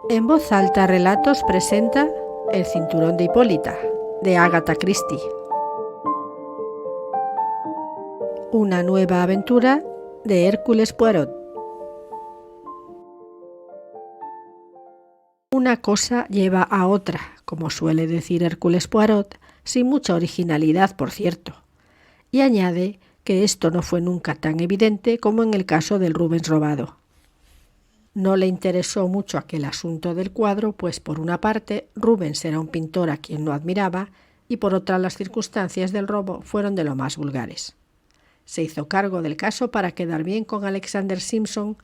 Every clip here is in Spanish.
En voz alta relatos presenta El cinturón de Hipólita, de Agatha Christie. Una nueva aventura de Hércules Poirot. Una cosa lleva a otra, como suele decir Hércules Poirot, sin mucha originalidad, por cierto. Y añade que esto no fue nunca tan evidente como en el caso del Rubens robado. No le interesó mucho aquel asunto del cuadro, pues por una parte Rubens era un pintor a quien no admiraba y por otra las circunstancias del robo fueron de lo más vulgares. Se hizo cargo del caso para quedar bien con Alexander Simpson,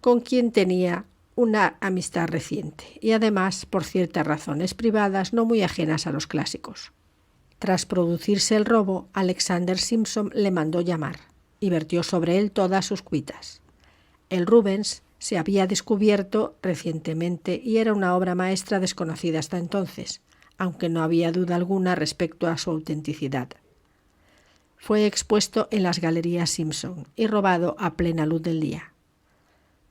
con quien tenía una amistad reciente y además por ciertas razones privadas no muy ajenas a los clásicos. Tras producirse el robo, Alexander Simpson le mandó llamar y vertió sobre él todas sus cuitas. El Rubens se había descubierto recientemente y era una obra maestra desconocida hasta entonces, aunque no había duda alguna respecto a su autenticidad. Fue expuesto en las Galerías Simpson y robado a plena luz del día.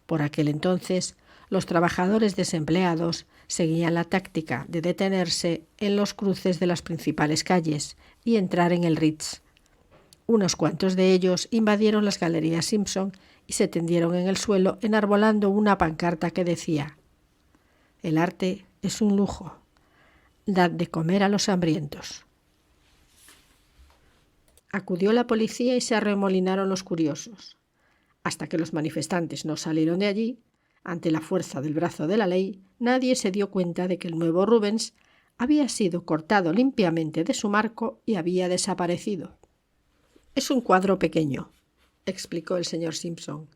Por aquel entonces, los trabajadores desempleados seguían la táctica de detenerse en los cruces de las principales calles y entrar en el Ritz. Unos cuantos de ellos invadieron las Galerías Simpson y se tendieron en el suelo enarbolando una pancarta que decía: «El arte es un lujo. Dad de comer a los hambrientos». Acudió la policía y se arremolinaron los curiosos. Hasta que los manifestantes no salieron de allí, ante la fuerza del brazo de la ley, nadie se dio cuenta de que el nuevo Rubens había sido cortado limpiamente de su marco y había desaparecido. «Es un cuadro pequeño», explicó el señor Simpson.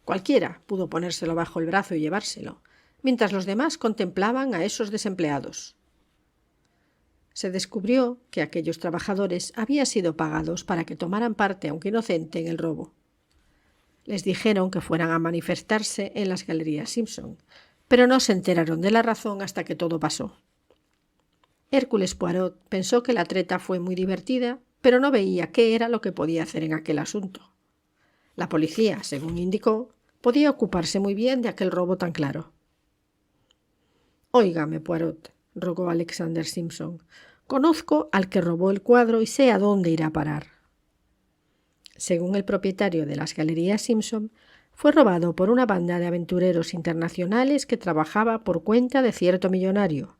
«Cualquiera pudo ponérselo bajo el brazo y llevárselo, mientras los demás contemplaban a esos desempleados». Se descubrió que aquellos trabajadores habían sido pagados para que tomaran parte, aunque inocente, en el robo. Les dijeron que fueran a manifestarse en las Galerías Simpson, pero no se enteraron de la razón hasta que todo pasó. Hércules Poirot pensó que la treta fue muy divertida, pero no veía qué era lo que podía hacer en aquel asunto. La policía, según indicó, podía ocuparse muy bien de aquel robo tan claro. «Óigame, Poirot», rogó Alexander Simpson, «conozco al que robó el cuadro y sé a dónde irá a parar». Según el propietario de las Galerías Simpson, fue robado por una banda de aventureros internacionales que trabajaba por cuenta de cierto millonario,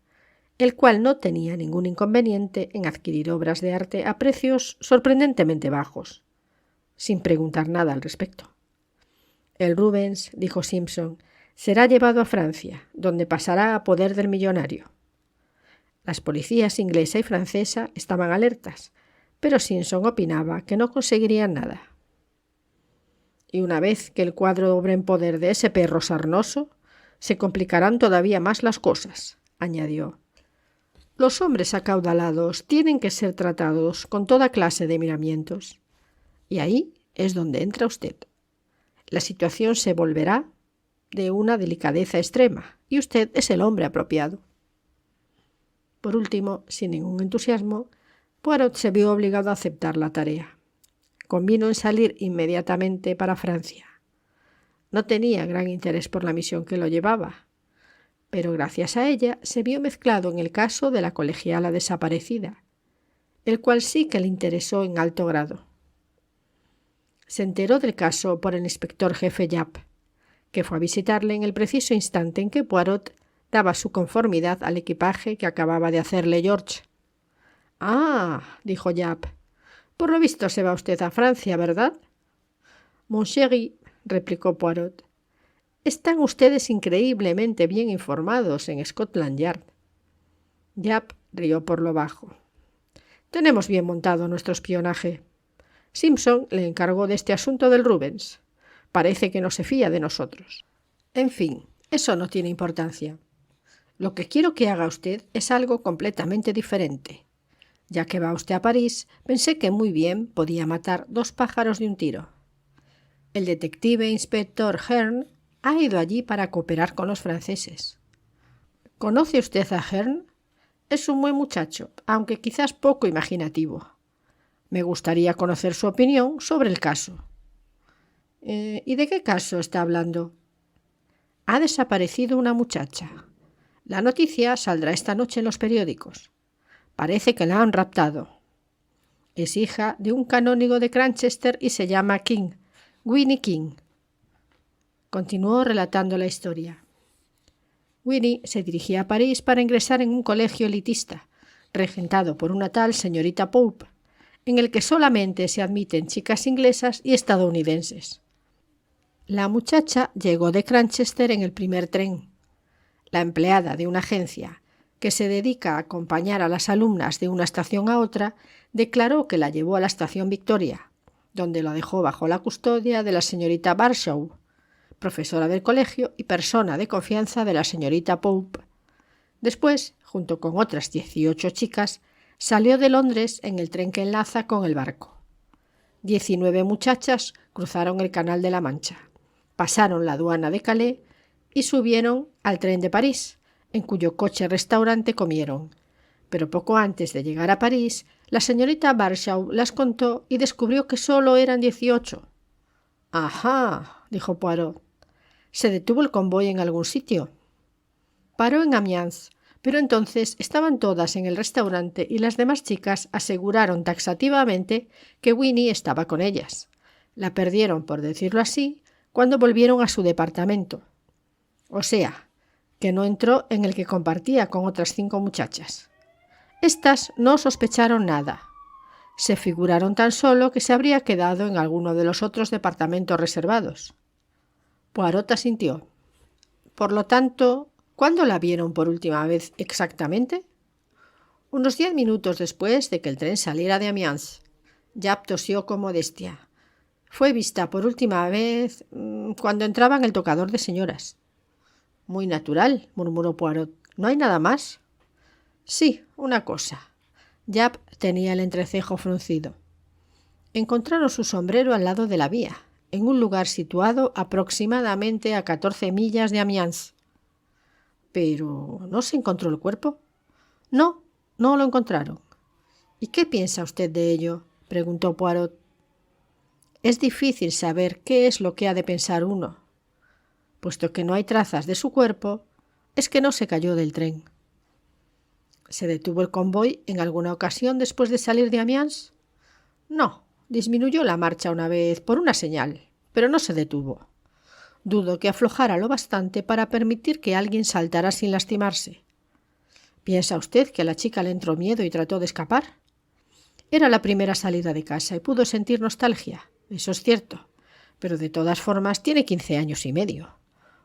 el cual no tenía ningún inconveniente en adquirir obras de arte a precios sorprendentemente bajos, sin preguntar nada al respecto. «El Rubens», dijo Simpson, «será llevado a Francia, donde pasará a poder del millonario». Las policías inglesa y francesa estaban alertas, pero Simpson opinaba que no conseguirían nada. «Y una vez que el cuadro obre en poder de ese perro sarnoso, se complicarán todavía más las cosas», añadió. «Los hombres acaudalados tienen que ser tratados con toda clase de miramientos. Y ahí es donde entra usted. La situación se volverá de una delicadeza extrema y usted es el hombre apropiado». Por último, sin ningún entusiasmo, Poirot se vio obligado a aceptar la tarea. Convino en salir inmediatamente para Francia. No tenía gran interés por la misión que lo llevaba, pero gracias a ella se vio mezclado en el caso de la colegiala desaparecida, el cual sí que le interesó en alto grado. Se enteró del caso por el inspector jefe Japp, que fue a visitarle en el preciso instante en que Poirot daba su conformidad al equipaje que acababa de hacerle George. «Ah», dijo Japp, «por lo visto se va usted a Francia, ¿verdad?» «Mon chéri», replicó Poirot, «están ustedes increíblemente bien informados en Scotland Yard». Japp rió por lo bajo. «Tenemos bien montado nuestro espionaje. Simpson le encargó de este asunto del Rubens. Parece que no se fía de nosotros. En fin, eso no tiene importancia. Lo que quiero que haga usted es algo completamente diferente. Ya que va usted a París, pensé que muy bien podía matar dos pájaros de un tiro. El detective inspector Hearn ha ido allí para cooperar con los franceses. ¿Conoce usted a Hearn? Es un buen muchacho, aunque quizás poco imaginativo. Me gustaría conocer su opinión sobre el caso». «¿Y de qué caso está hablando?» «Ha desaparecido una muchacha. La noticia saldrá esta noche en los periódicos. Parece que la han raptado. Es hija de un canónigo de Cranchester y se llama King, Winnie King. Continuó relatando la historia. Winnie se dirigía a París para ingresar en un colegio elitista, regentado por una tal señorita Pope, en el que solamente se admiten chicas inglesas y estadounidenses. La muchacha llegó de Cranchester en el primer tren. La empleada de una agencia, que se dedica a acompañar a las alumnas de una estación a otra, declaró que la llevó a la estación Victoria, donde la dejó bajo la custodia de la señorita Barshaw, profesora del colegio y persona de confianza de la señorita Pope. Después, junto con otras 18 chicas, salió de Londres en el tren que enlaza con el barco. 19 muchachas cruzaron el Canal de la Mancha, pasaron la aduana de Calais y subieron al tren de París, en cuyo coche-restaurante comieron. Pero poco antes de llegar a París, la señorita Barshaw las contó y descubrió que solo eran 18. «Ajá», dijo Poirot. «¿Se detuvo el convoy en algún sitio?» Paró en Amiens, pero entonces estaban todas en el restaurante y las demás chicas aseguraron taxativamente que Winnie estaba con ellas. La perdieron, por decirlo así, cuando volvieron a su departamento. O sea, que no entró en el que compartía con otras 5 muchachas. Estas no sospecharon nada. Se figuraron tan solo que se habría quedado en alguno de los otros departamentos reservados. Poirot asintió. Por lo tanto, ¿cuándo la vieron por última vez exactamente? Unos 10 minutos después de que el tren saliera de Amiens. Japp tosió con modestia. Fue vista por última vez cuando entraba en el tocador de señoras. Muy natural, murmuró Poirot. ¿No hay nada más? Sí, una cosa. Japp tenía el entrecejo fruncido. Encontraron su sombrero al lado de la vía, en un lugar situado aproximadamente a 14 millas de Amiens. ¿Pero no se encontró el cuerpo? No, no lo encontraron. ¿Y qué piensa usted de ello?, preguntó Poirot. Es difícil saber qué es lo que ha de pensar uno. Puesto que no hay trazas de su cuerpo, es que no se cayó del tren. ¿Se detuvo el convoy en alguna ocasión después de salir de Amiens? No, disminuyó la marcha una vez por una señal, pero no se detuvo. Dudo que aflojara lo bastante para permitir que alguien saltara sin lastimarse. ¿Piensa usted que a la chica le entró miedo y trató de escapar? Era la primera salida de casa y pudo sentir nostalgia, eso es cierto, pero de todas formas tiene 15 años y medio,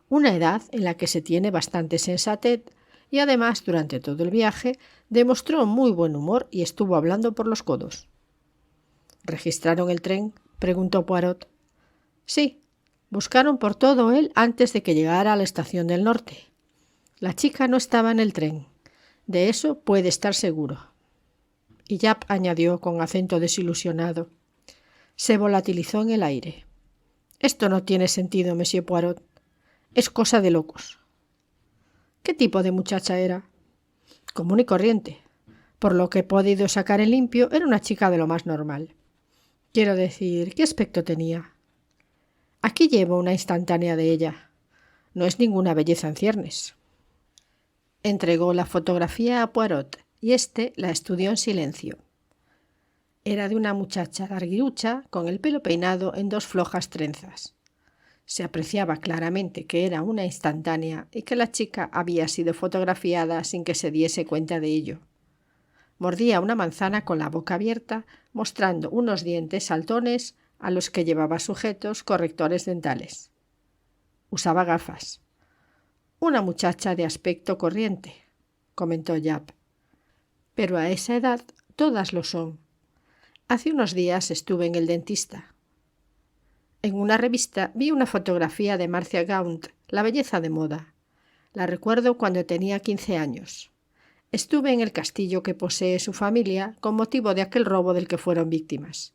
una edad en la que se tiene bastante sensatez y además durante todo el viaje demostró muy buen humor y estuvo hablando por los codos. ¿Registraron el tren?, preguntó Poirot. Sí, buscaron por todo él antes de que llegara a la estación del norte. La chica no estaba en el tren, de eso puede estar seguro. Y Japp añadió con acento desilusionado. Se volatilizó en el aire. Esto no tiene sentido, monsieur Poirot. Es cosa de locos. ¿Qué tipo de muchacha era? Común y corriente. Por lo que he podido sacar en limpio, era una chica de lo más normal. Quiero decir, ¿qué aspecto tenía? Aquí llevo una instantánea de ella. No es ninguna belleza en ciernes. Entregó la fotografía a Poirot y éste la estudió en silencio. Era de una muchacha larguirucha con el pelo peinado en 2 flojas trenzas. Se apreciaba claramente que era una instantánea y que la chica había sido fotografiada sin que se diese cuenta de ello. Mordía una manzana con la boca abierta, mostrando unos dientes saltones a los que llevaba sujetos correctores dentales. Usaba gafas. Una muchacha de aspecto corriente, comentó Japp. Pero a esa edad todas lo son. Hace unos días estuve en el dentista. En una revista vi una fotografía de Marcia Gaunt, la belleza de moda. La recuerdo cuando tenía 15 años. Estuve en el castillo que posee su familia con motivo de aquel robo del que fueron víctimas.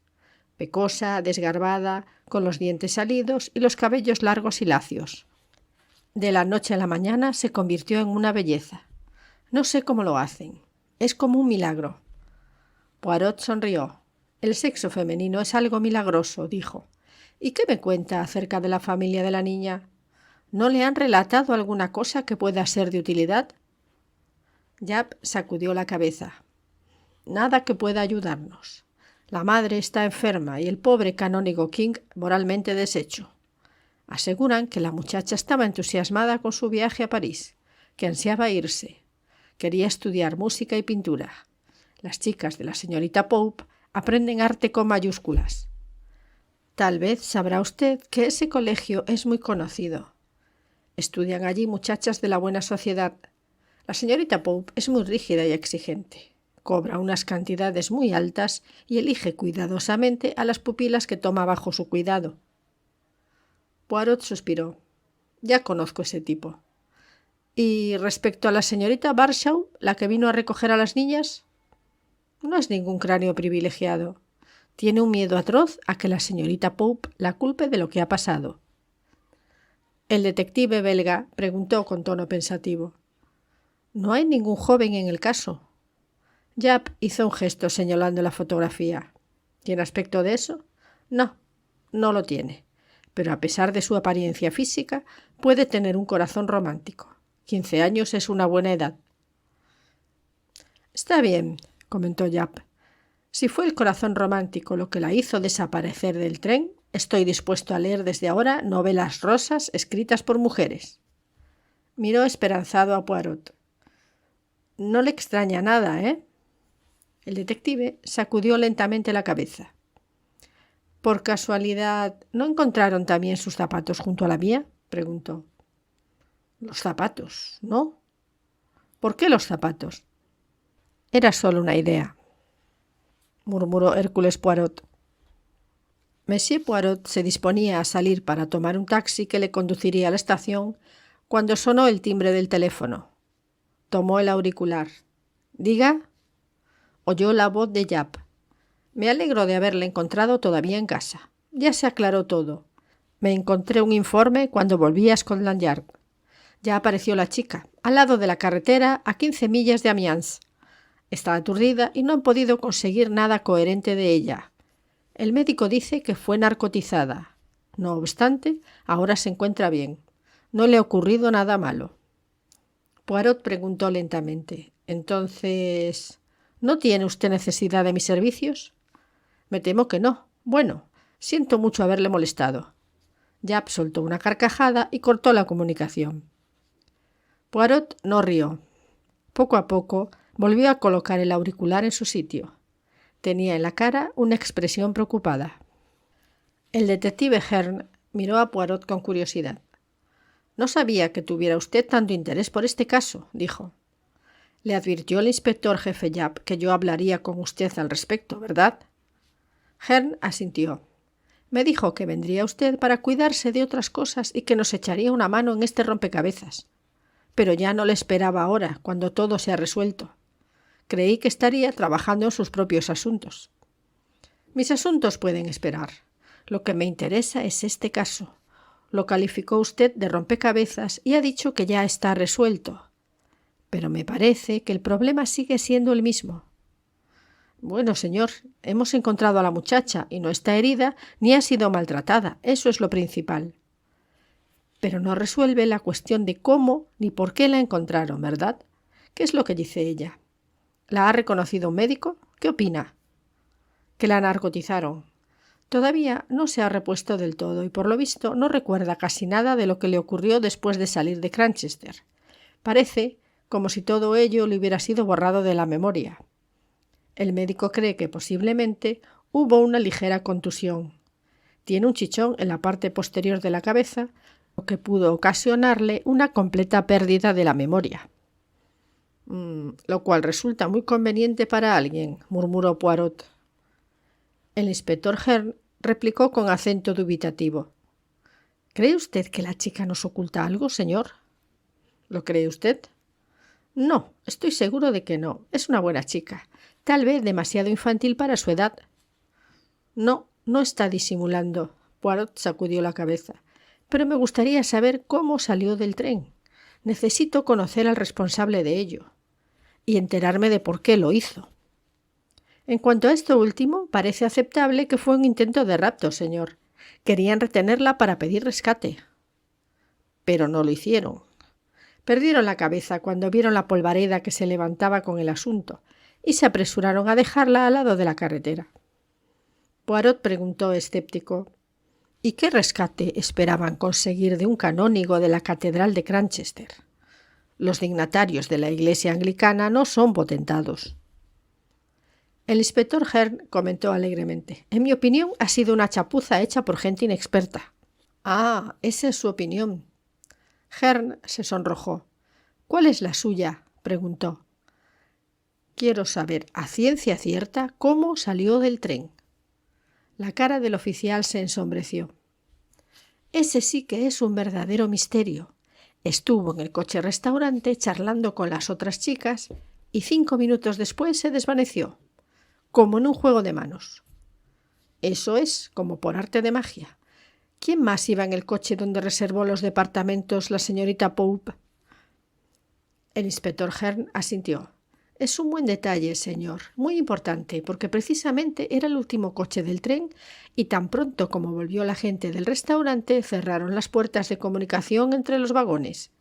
Pecosa, desgarbada, con los dientes salidos y los cabellos largos y lacios. De la noche a la mañana se convirtió en una belleza. No sé cómo lo hacen. Es como un milagro. Poirot sonrió. El sexo femenino es algo milagroso, dijo. ¿Y qué me cuenta acerca de la familia de la niña? ¿No le han relatado alguna cosa que pueda ser de utilidad? Japp sacudió la cabeza. Nada que pueda ayudarnos. La madre está enferma y el pobre canónigo King moralmente deshecho. Aseguran que la muchacha estaba entusiasmada con su viaje a París, que ansiaba irse. Quería estudiar música y pintura. Las chicas de la señorita Pope aprenden arte con mayúsculas. Tal vez sabrá usted que ese colegio es muy conocido. Estudian allí muchachas de la buena sociedad. La señorita Pope es muy rígida y exigente. Cobra unas cantidades muy altas y elige cuidadosamente a las pupilas que toma bajo su cuidado. Poirot suspiró. Ya conozco ese tipo. ¿Y respecto a la señorita Barshaw, la que vino a recoger a las niñas? No es ningún cráneo privilegiado. Tiene un miedo atroz a que la señorita Pope la culpe de lo que ha pasado. El detective belga preguntó con tono pensativo. ¿No hay ningún joven en el caso? Japp hizo un gesto señalando la fotografía. ¿Tiene aspecto de eso? No, no lo tiene. Pero a pesar de su apariencia física, puede tener un corazón romántico. 15 años es una buena edad. Está bien, comentó Japp. Si fue el corazón romántico lo que la hizo desaparecer del tren, estoy dispuesto a leer desde ahora novelas rosas escritas por mujeres. Miró esperanzado a Poirot. No le extraña nada, ¿eh? El detective sacudió lentamente la cabeza. ¿Por casualidad no encontraron también sus zapatos junto a la mía?, preguntó. Los zapatos, ¿no? ¿Por qué los zapatos? Era solo una idea, murmuró Hércules Poirot. Monsieur Poirot se disponía a salir para tomar un taxi que le conduciría a la estación cuando sonó el timbre del teléfono. Tomó el auricular. ¿Diga? Oyó la voz de Japp. Me alegro de haberle encontrado todavía en casa. Ya se aclaró todo. Me encontré un informe cuando volví a Scotland Yard. Ya apareció la chica, al lado de la carretera, a 15 millas de Amiens. Está aturdida y no han podido conseguir nada coherente de ella. El médico dice que fue narcotizada. No obstante, ahora se encuentra bien. No le ha ocurrido nada malo. Poirot preguntó lentamente. Entonces, ¿no tiene usted necesidad de mis servicios? Me temo que no. Bueno, siento mucho haberle molestado. Japp soltó una carcajada y cortó la comunicación. Poirot no rió. Poco a poco volvió a colocar el auricular en su sitio. Tenía en la cara una expresión preocupada. El detective Hearn miró a Poirot con curiosidad. No sabía que tuviera usted tanto interés por este caso, dijo. Le advirtió el inspector jefe Japp que yo hablaría con usted al respecto, ¿verdad? Hearn asintió. Me dijo que vendría usted para cuidarse de otras cosas y que nos echaría una mano en este rompecabezas. Pero ya no le esperaba ahora, cuando todo se ha resuelto. Creí que estaría trabajando en sus propios asuntos. Mis asuntos pueden esperar. Lo que me interesa es este caso. Lo calificó usted de rompecabezas y ha dicho que ya está resuelto. Pero me parece que el problema sigue siendo el mismo. Bueno, señor, hemos encontrado a la muchacha y no está herida ni ha sido maltratada. Eso es lo principal. Pero no resuelve la cuestión de cómo ni por qué la encontraron, ¿verdad? ¿Qué es lo que dice ella? ¿La ha reconocido un médico? ¿Qué opina? Que la narcotizaron. Todavía no se ha repuesto del todo y por lo visto no recuerda casi nada de lo que le ocurrió después de salir de Cranchester. Parece como si todo ello le hubiera sido borrado de la memoria. El médico cree que posiblemente hubo una ligera contusión. Tiene un chichón en la parte posterior de la cabeza, lo que pudo ocasionarle una completa pérdida de la memoria. Lo cual resulta muy conveniente para alguien, murmuró Poirot. El inspector Hearn replicó con acento dubitativo. ¿Cree usted que la chica nos oculta algo, señor? ¿Lo cree usted? No, estoy seguro de que no. Es una buena chica. Tal vez demasiado infantil para su edad. No, no está disimulando. Poirot sacudió la cabeza. Pero me gustaría saber cómo salió del tren. Necesito conocer al responsable de ello y enterarme de por qué lo hizo. En cuanto a esto último, parece aceptable que fue un intento de rapto, señor. Querían retenerla para pedir rescate. Pero no lo hicieron. Perdieron la cabeza cuando vieron la polvareda que se levantaba con el asunto y se apresuraron a dejarla al lado de la carretera. Poirot preguntó escéptico: ¿y qué rescate esperaban conseguir de un canónigo de la catedral de Cranchester? Los dignatarios de la iglesia anglicana no son potentados. El inspector Hearn comentó alegremente: en mi opinión ha sido una chapuza hecha por gente inexperta. Ah, esa es su opinión. Hearn se sonrojó. ¿Cuál es la suya?, preguntó. Quiero saber a ciencia cierta cómo salió del tren. La cara del oficial se ensombreció. Ese sí que es un verdadero misterio. Estuvo en el coche-restaurante charlando con las otras chicas y 5 minutos después se desvaneció, como en un juego de manos. Eso es como por arte de magia. ¿Quién más iba en el coche donde reservó los departamentos la señorita Pope? El inspector Hearn asintió. Es un buen detalle, señor, muy importante, porque precisamente era el último coche del tren y tan pronto como volvió la gente del restaurante cerraron las puertas de comunicación entre los vagones.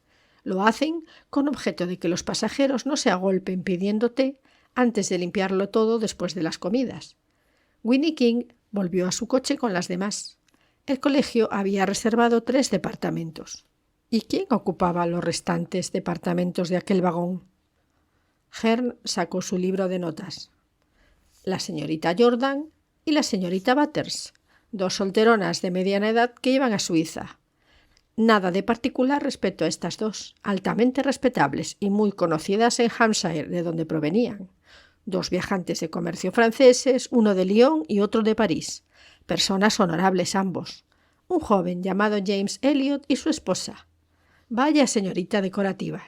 Lo hacen con objeto de que los pasajeros no se agolpen pidiendo té antes de limpiarlo todo después de las comidas. Winnie King volvió a su coche con las demás. El colegio había reservado 3 departamentos. ¿Y quién ocupaba los restantes departamentos de aquel vagón? Hearn sacó su libro de notas. La señorita Jordan y la señorita Butters, 2 solteronas de mediana edad que iban a Suiza. Nada de particular respecto a estas 2, altamente respetables y muy conocidas en Hampshire, de donde provenían. 2 viajantes de comercio franceses, uno de Lyon y otro de París. Personas honorables ambos. Un joven llamado James Elliot y su esposa. Vaya señorita decorativa.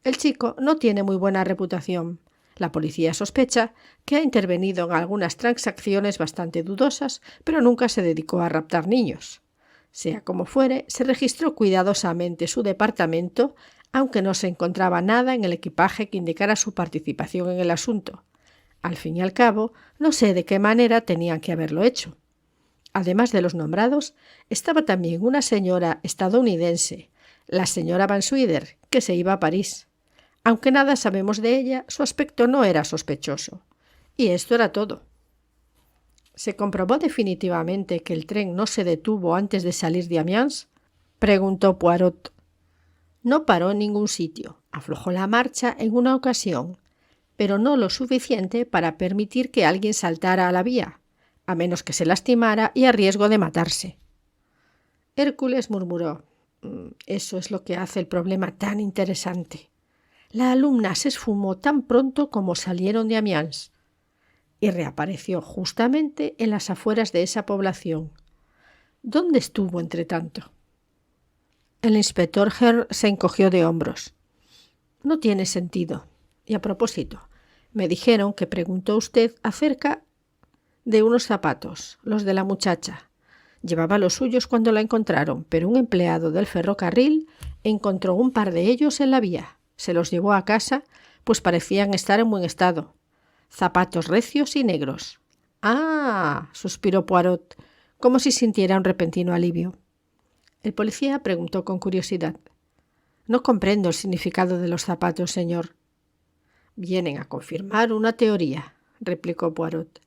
El chico no tiene muy buena reputación. La policía sospecha que ha intervenido en algunas transacciones bastante dudosas, pero nunca se dedicó a raptar niños. Sea como fuere, se registró cuidadosamente su departamento, aunque no se encontraba nada en el equipaje que indicara su participación en el asunto. Al fin y al cabo, no sé de qué manera tenían que haberlo hecho. Además de los nombrados, estaba también una señora estadounidense, la señora Van Swider, que se iba a París. Aunque nada sabemos de ella, su aspecto no era sospechoso. Y esto era todo. ¿Se comprobó definitivamente que el tren no se detuvo antes de salir de Amiens?, preguntó Poirot. No paró en ningún sitio. Aflojó la marcha en una ocasión, pero no lo suficiente para permitir que alguien saltara a la vía, a menos que se lastimara y a riesgo de matarse. Hércules murmuró: eso es lo que hace el problema tan interesante. La alumna se esfumó tan pronto como salieron de Amiens y reapareció justamente en las afueras de esa población. ¿Dónde estuvo entre tanto? El inspector Hearn se encogió de hombros. No tiene sentido. Y a propósito, me dijeron que preguntó usted acerca de unos zapatos, los de la muchacha. Llevaba los suyos cuando la encontraron, pero un empleado del ferrocarril encontró un par de ellos en la vía. Se los llevó a casa, pues parecían estar en buen estado. Zapatos recios y negros. «Ah», suspiró Poirot, como si sintiera un repentino alivio. El policía preguntó con curiosidad: «No comprendo el significado de los zapatos, señor». «Vienen a confirmar una teoría», replicó Poirot.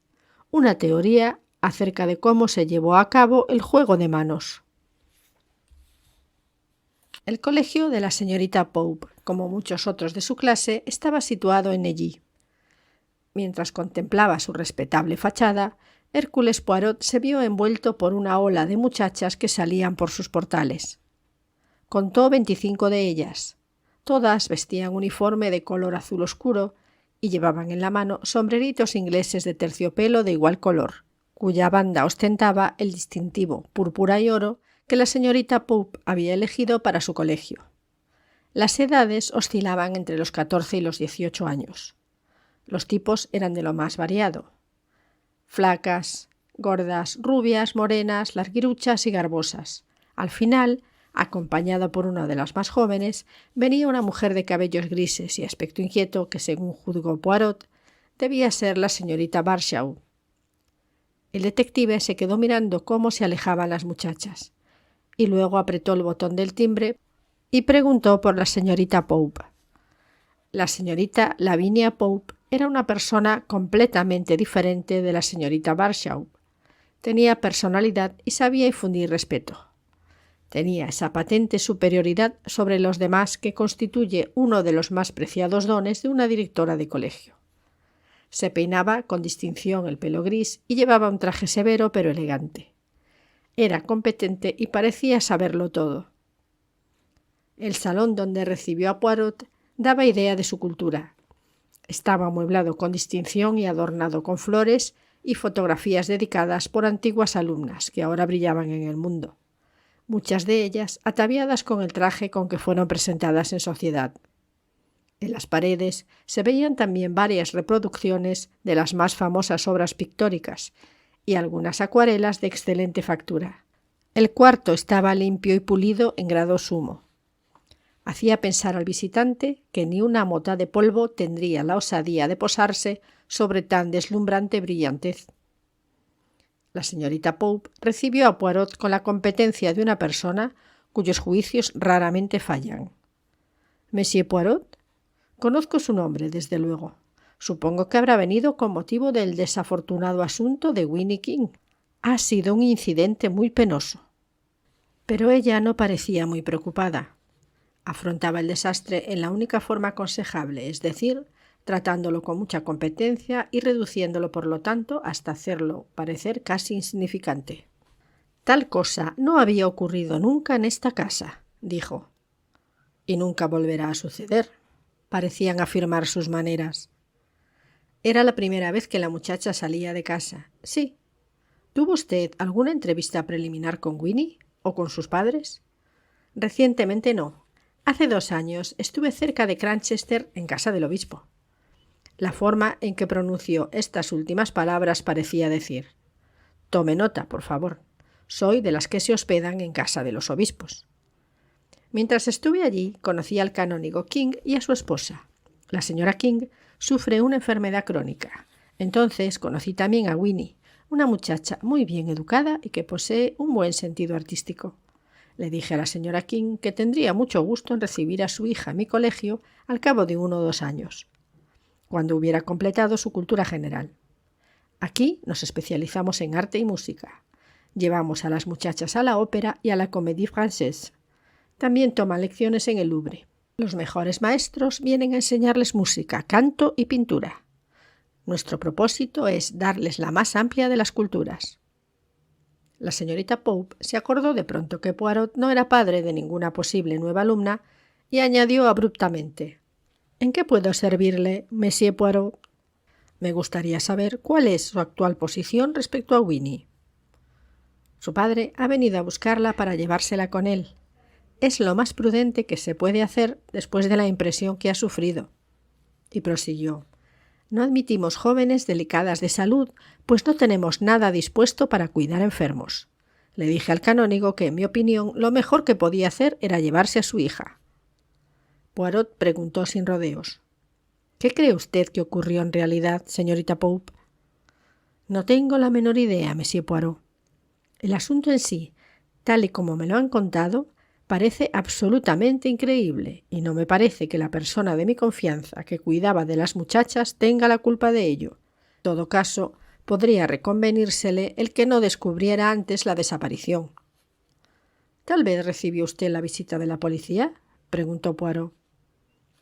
«Una teoría acerca de cómo se llevó a cabo el juego de manos». El colegio de la señorita Pope, como muchos otros de su clase, estaba situado en Neuilly. Mientras contemplaba su respetable fachada, Hércules Poirot se vio envuelto por una ola de muchachas que salían por sus portales. Contó 25 de ellas. Todas vestían uniforme de color azul oscuro y llevaban en la mano sombreritos ingleses de terciopelo de igual color, cuya banda ostentaba el distintivo púrpura y oro que la señorita Pope había elegido para su colegio. Las edades oscilaban entre los 14 y los 18 años. Los tipos eran de lo más variado: flacas, gordas, rubias, morenas, larguiruchas y garbosas. Al final, acompañada por una de las más jóvenes, venía una mujer de cabellos grises y aspecto inquieto que, según juzgó Poirot, debía ser la señorita Barshaw. El detective se quedó mirando cómo se alejaban las muchachas y luego apretó el botón del timbre y preguntó por la señorita Pope. La señorita Lavinia Pope era una persona completamente diferente de la señorita Barshaw. Tenía personalidad y sabía infundir respeto. Tenía esa patente superioridad sobre los demás que constituye uno de los más preciados dones de una directora de colegio. Se peinaba con distinción el pelo gris y llevaba un traje severo pero elegante. Era competente y parecía saberlo todo. El salón donde recibió a Poirot daba idea de su cultura. Estaba amueblado con distinción y adornado con flores y fotografías dedicadas por antiguas alumnas que ahora brillaban en el mundo, muchas de ellas ataviadas con el traje con que fueron presentadas en sociedad. En las paredes se veían también varias reproducciones de las más famosas obras pictóricas y algunas acuarelas de excelente factura. El cuarto estaba limpio y pulido en grado sumo. Hacía pensar al visitante que ni una mota de polvo tendría la osadía de posarse sobre tan deslumbrante brillantez. La señorita Pope recibió a Poirot con la competencia de una persona cuyos juicios raramente fallan. «Monsieur Poirot, conozco su nombre, desde luego. Supongo que habrá venido con motivo del desafortunado asunto de Winnie King. Ha sido un incidente muy penoso». Pero ella no parecía muy preocupada. Afrontaba el desastre en la única forma aconsejable, es decir, tratándolo con mucha competencia y reduciéndolo, por lo tanto, hasta hacerlo parecer casi insignificante. «Tal cosa no había ocurrido nunca en esta casa», dijo. «Y nunca volverá a suceder», parecían afirmar sus maneras. Era la primera vez que la muchacha salía de casa. «Sí. ¿Tuvo usted alguna entrevista preliminar con Winnie o con sus padres?» «Recientemente no. Hace 2 años estuve cerca de Cranchester en casa del obispo». La forma en que pronunció estas últimas palabras parecía decir: «Tome nota, por favor. Soy de las que se hospedan en casa de los obispos». Mientras estuve allí, conocí al canónigo King y a su esposa. La señora King sufre una enfermedad crónica. Entonces conocí también a Winnie, una muchacha muy bien educada y que posee un buen sentido artístico. Le dije a la señora King que tendría mucho gusto en recibir a su hija en mi colegio al cabo de 1 o 2 años, cuando hubiera completado su cultura general. Aquí nos especializamos en arte y música. Llevamos a las muchachas a la ópera y a la Comédie Française. También toman lecciones en el Louvre. Los mejores maestros vienen a enseñarles música, canto y pintura. Nuestro propósito es darles la más amplia de las culturas. La señorita Pope se acordó de pronto que Poirot no era padre de ninguna posible nueva alumna y añadió abruptamente: «¿En qué puedo servirle, Monsieur Poirot?» «Me gustaría saber cuál es su actual posición respecto a Winnie». «Su padre ha venido a buscarla para llevársela con él. Es lo más prudente que se puede hacer después de la impresión que ha sufrido». Y prosiguió: «No admitimos jóvenes delicadas de salud, pues no tenemos nada dispuesto para cuidar enfermos. Le dije al canónigo que, en mi opinión, lo mejor que podía hacer era llevarse a su hija». Poirot preguntó sin rodeos: «¿Qué cree usted que ocurrió en realidad, señorita Pope?» «No tengo la menor idea, Monsieur Poirot. El asunto en sí, tal y como me lo han contado, parece absolutamente increíble, y no me parece que la persona de mi confianza que cuidaba de las muchachas tenga la culpa de ello. En todo caso, podría reconvenírsele el que no descubriera antes la desaparición». «¿Tal vez recibió usted la visita de la policía?», preguntó Poirot.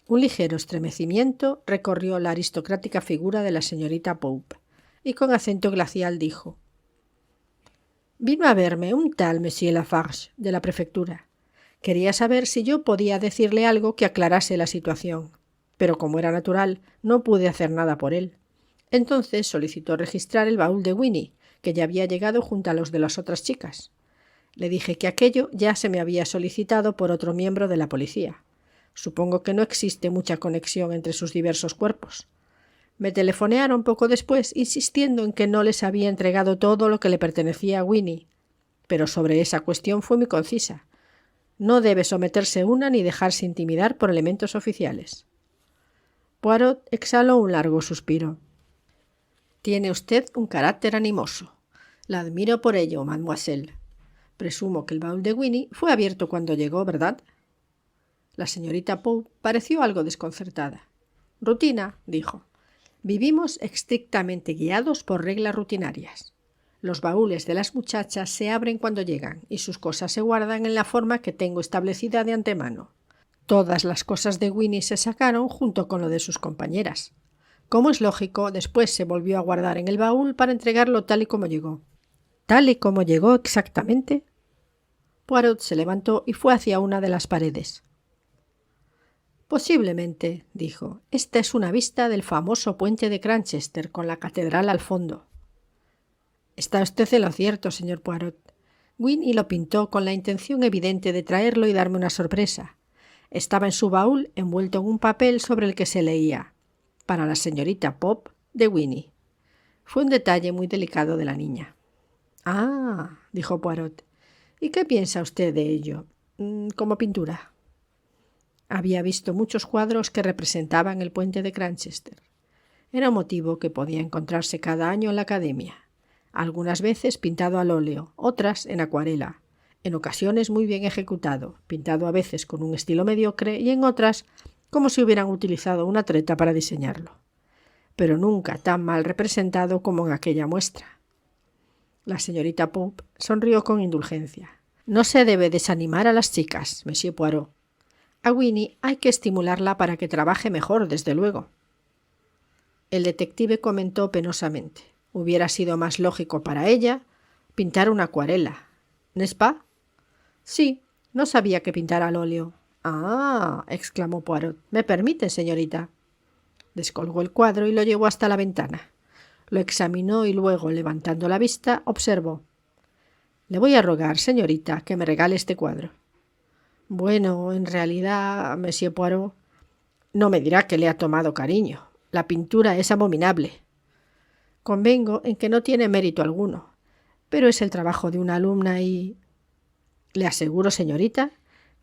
Un ligero estremecimiento recorrió la aristocrática figura de la señorita Pope, y con acento glacial dijo: «Vino a verme un tal Monsieur Lafarge, de la prefectura. Quería saber si yo podía decirle algo que aclarase la situación, pero como era natural, no pude hacer nada por él. Entonces solicitó registrar el baúl de Winnie, que ya había llegado junto a los de las otras chicas. Le dije que aquello ya se me había solicitado por otro miembro de la policía. Supongo que no existe mucha conexión entre sus diversos cuerpos. Me telefonearon poco después insistiendo en que no les había entregado todo lo que le pertenecía a Winnie, pero sobre esa cuestión fue muy concisa. No debe someterse una ni dejarse intimidar por elementos oficiales». Poirot exhaló un largo suspiro. «Tiene usted un carácter animoso. La admiro por ello, mademoiselle. Presumo que el baúl de Winnie fue abierto cuando llegó, ¿verdad?» La señorita Pope pareció algo desconcertada. «Rutina», dijo. «Vivimos estrictamente guiados por reglas rutinarias. Los baúles de las muchachas se abren cuando llegan y sus cosas se guardan en la forma que tengo establecida de antemano. Todas las cosas de Winnie se sacaron junto con lo de sus compañeras. Como es lógico, después se volvió a guardar en el baúl para entregarlo tal y como llegó». «¿Tal y como llegó exactamente?» Poirot se levantó y fue hacia una de las paredes. «Posiblemente», dijo. «Esta es una vista del famoso puente de Cranchester con la catedral al fondo». «Está usted en lo cierto, señor Poirot. Winnie lo pintó con la intención evidente de traerlo y darme una sorpresa. Estaba en su baúl envuelto en un papel sobre el que se leía: «Para la señorita Pope, de Winnie». Fue un detalle muy delicado de la niña. «Ah», dijo Poirot. «¿Y qué piensa usted de ello? Como pintura». Había visto muchos cuadros que representaban el puente de Cranchester. Era un motivo que podía encontrarse cada año en la academia, algunas veces pintado al óleo, otras en acuarela, en ocasiones muy bien ejecutado, pintado a veces con un estilo mediocre y en otras como si hubieran utilizado una treta para diseñarlo, pero nunca tan mal representado como en aquella muestra. La señorita Pope sonrió con indulgencia. «No se debe desanimar a las chicas, Monsieur Poirot. A Winnie hay que estimularla para que trabaje mejor, desde luego». El detective comentó penosamente. Hubiera sido más lógico para ella pintar una acuarela, ¿n'est-ce pas? «Sí, no sabía que pintara al óleo». «Ah», exclamó Poirot. «¿Me permite, señorita?» Descolgó el cuadro y lo llevó hasta la ventana. Lo examinó y luego, levantando la vista, observó: «Le voy a rogar, señorita, que me regale este cuadro». «Bueno, en realidad, Monsieur Poirot, no me dirá que le ha tomado cariño. La pintura es abominable. Convengo en que no tiene mérito alguno, pero es el trabajo de una alumna y... Le aseguro, señorita,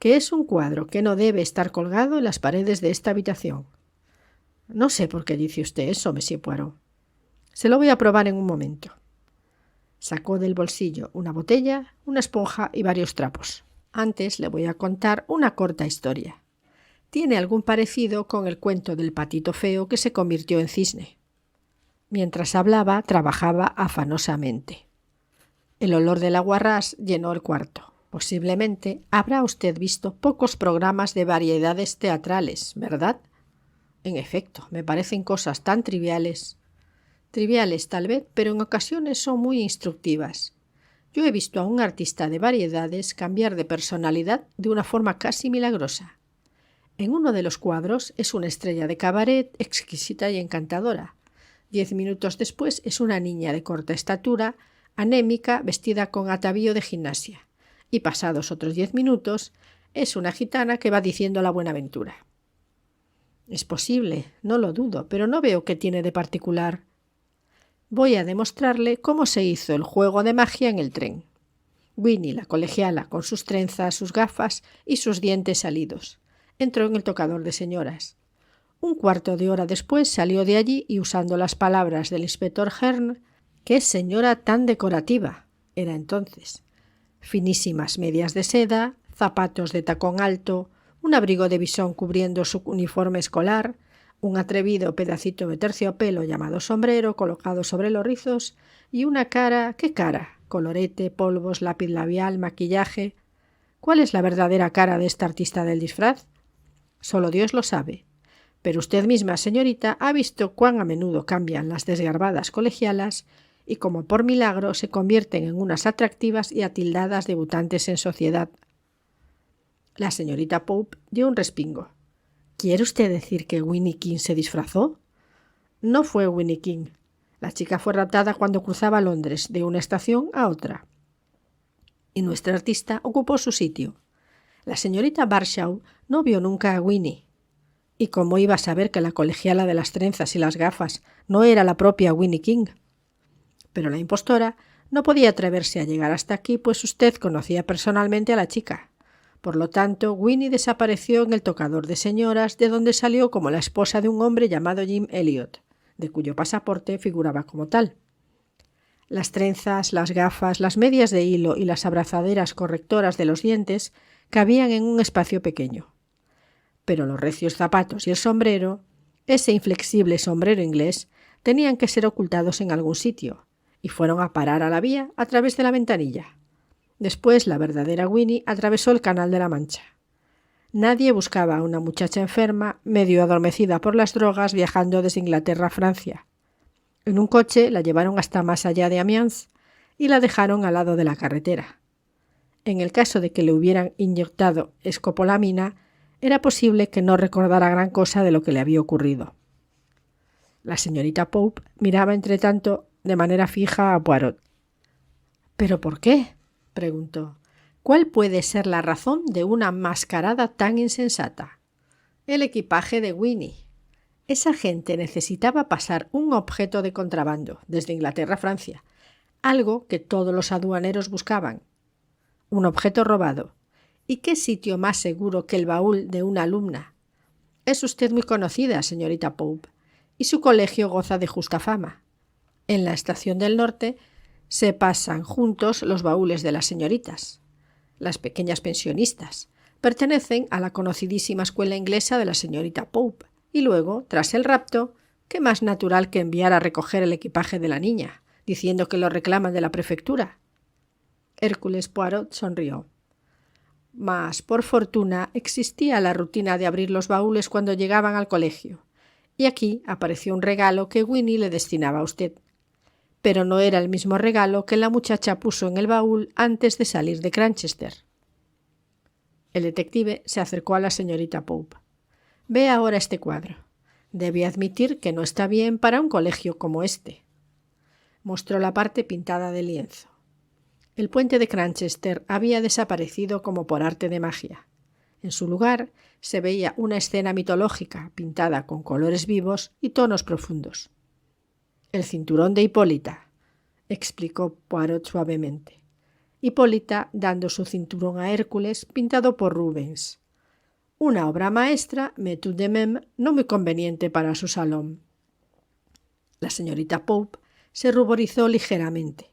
que es un cuadro que no debe estar colgado en las paredes de esta habitación». «No sé por qué dice usted eso, Monsieur Poirot. Se lo voy a probar en un momento». Sacó del bolsillo una botella, una esponja y varios trapos. «Antes le voy a contar una corta historia. Tiene algún parecido con el cuento del patito feo que se convirtió en cisne». Mientras hablaba, trabajaba afanosamente. El olor del aguarrás llenó el cuarto. «Posiblemente habrá usted visto pocos programas de variedades teatrales, ¿verdad?» «En efecto, me parecen cosas tan triviales». «Triviales tal vez, pero en ocasiones son muy instructivas. Yo he visto a un artista de variedades cambiar de personalidad de una forma casi milagrosa. En uno de los cuadros es una estrella de cabaret exquisita y encantadora. 10 minutos después es una niña de corta estatura, anémica, vestida con atavío de gimnasia. Y pasados otros 10 minutos es una gitana que va diciendo la buenaventura». «Es posible, no lo dudo, pero no veo qué tiene de particular». «Voy a demostrarle cómo se hizo el juego de magia en el tren. Winnie, la colegiala, con sus trenzas, sus gafas y sus dientes salidos, entró en el tocador de señoras. Un cuarto de hora después salió de allí y, usando las palabras del inspector Hearn, «¡Qué señora tan decorativa!» era entonces. Finísimas medias de seda, zapatos de tacón alto, un abrigo de visón cubriendo su uniforme escolar, un atrevido pedacito de terciopelo llamado sombrero colocado sobre los rizos y una cara... ¿Qué cara? Colorete, polvos, lápiz labial, maquillaje... ¿Cuál es la verdadera cara de esta artista del disfraz? Solo Dios lo sabe. Pero usted misma, señorita, ha visto cuán a menudo cambian las desgarbadas colegialas y como por milagro se convierten en unas atractivas y atildadas debutantes en sociedad». La señorita Pope dio un respingo. «¿Quiere usted decir que Winnie King se disfrazó?» «No fue Winnie King. La chica fue raptada cuando cruzaba Londres de una estación a otra. Y nuestra artista ocupó su sitio. La señorita Barshaw no vio nunca a Winnie. ¿Y cómo iba a saber que la colegiala de las trenzas y las gafas no era la propia Winnie King? Pero la impostora no podía atreverse a llegar hasta aquí, pues usted conocía personalmente a la chica. Por lo tanto, Winnie desapareció en el tocador de señoras, de donde salió como la esposa de un hombre llamado Jim Elliot, de cuyo pasaporte figuraba como tal. Las trenzas, las gafas, las medias de hilo y las abrazaderas correctoras de los dientes cabían en un espacio pequeño. pero los recios zapatos y el sombrero, ese inflexible sombrero inglés, tenían que ser ocultados en algún sitio, y fueron a parar a la vía a través de la ventanilla. Después la verdadera Winnie atravesó el Canal de la Mancha. Nadie buscaba a una muchacha enferma, medio adormecida por las drogas, viajando desde Inglaterra a Francia. En un coche la llevaron hasta más allá de Amiens y la dejaron al lado de la carretera. En el caso de que le hubieran inyectado escopolamina, era posible que no recordara gran cosa de lo que le había ocurrido. La señorita Pope miraba entretanto de manera fija a Poirot. ¿Pero por qué?, preguntó. ¿Cuál puede ser la razón de una mascarada tan insensata? El equipaje de Winnie. Esa gente necesitaba pasar un objeto de contrabando desde Inglaterra a Francia, algo que todos los aduaneros buscaban. Un objeto robado. ¿Y qué sitio más seguro que el baúl de una alumna? Es usted muy conocida, señorita Pope, y su colegio goza de justa fama. En la estación del norte se pasan juntos los baúles de las señoritas. Las pequeñas pensionistas pertenecen a la conocidísima escuela inglesa de la señorita Pope, y luego, tras el rapto, ¿qué más natural que enviar a recoger el equipaje de la niña, diciendo que lo reclaman de la prefectura? Hércules Poirot sonrió. Mas, por fortuna, existía la rutina de abrir los baúles cuando llegaban al colegio, y aquí apareció un regalo que Winnie le destinaba a usted. Pero no era el mismo regalo que la muchacha puso en el baúl antes de salir de Cranchester. El detective se acercó a la señorita Pope. «Ve ahora este cuadro. Debe admitir que no está bien para un colegio como este». Mostró la parte pintada del lienzo. El puente de Cranchester había desaparecido como por arte de magia. En su lugar se veía una escena mitológica pintada con colores vivos y tonos profundos. «El cinturón de Hipólita», explicó Poirot suavemente. Hipólita dando su cinturón a Hércules, pintado por Rubens. Una obra maestra, mais tout de même, no muy conveniente para su salón. La señorita Pope se ruborizó ligeramente.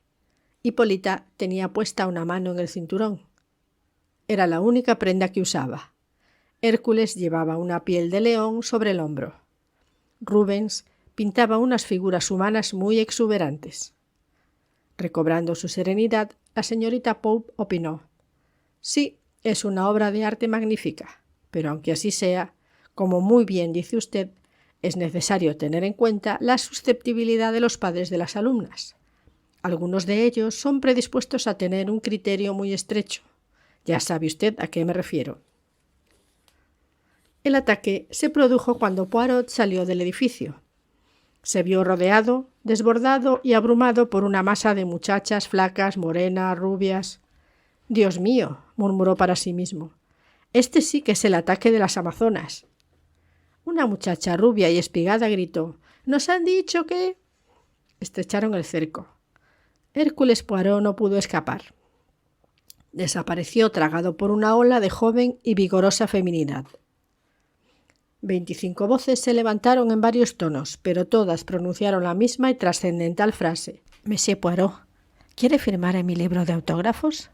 Hipólita tenía puesta una mano en el cinturón. Era la única prenda que usaba. Hércules llevaba una piel de león sobre el hombro. Rubens pintaba unas figuras humanas muy exuberantes. Recobrando su serenidad, la señorita Pope opinó: «Sí, es una obra de arte magnífica, pero aunque así sea, como muy bien dice usted, es necesario tener en cuenta la susceptibilidad de los padres de las alumnas. Algunos de ellos son predispuestos a tener un criterio muy estrecho. Ya sabe usted a qué me refiero». El ataque se produjo cuando Poirot salió del edificio. Se vio rodeado, desbordado y abrumado por una masa de muchachas flacas, morenas, rubias. «Dios mío», murmuró para sí mismo, «este sí que es el ataque de las amazonas». Una muchacha rubia y espigada gritó: «¿Nos han dicho que...?» Estrecharon el cerco. Hércules Poirot no pudo escapar. Desapareció tragado por una ola de joven y vigorosa feminidad. 25 voces se levantaron en varios tonos, pero todas pronunciaron la misma y trascendental frase: «Monsieur Poirot, ¿quiere firmar en mi libro de autógrafos?».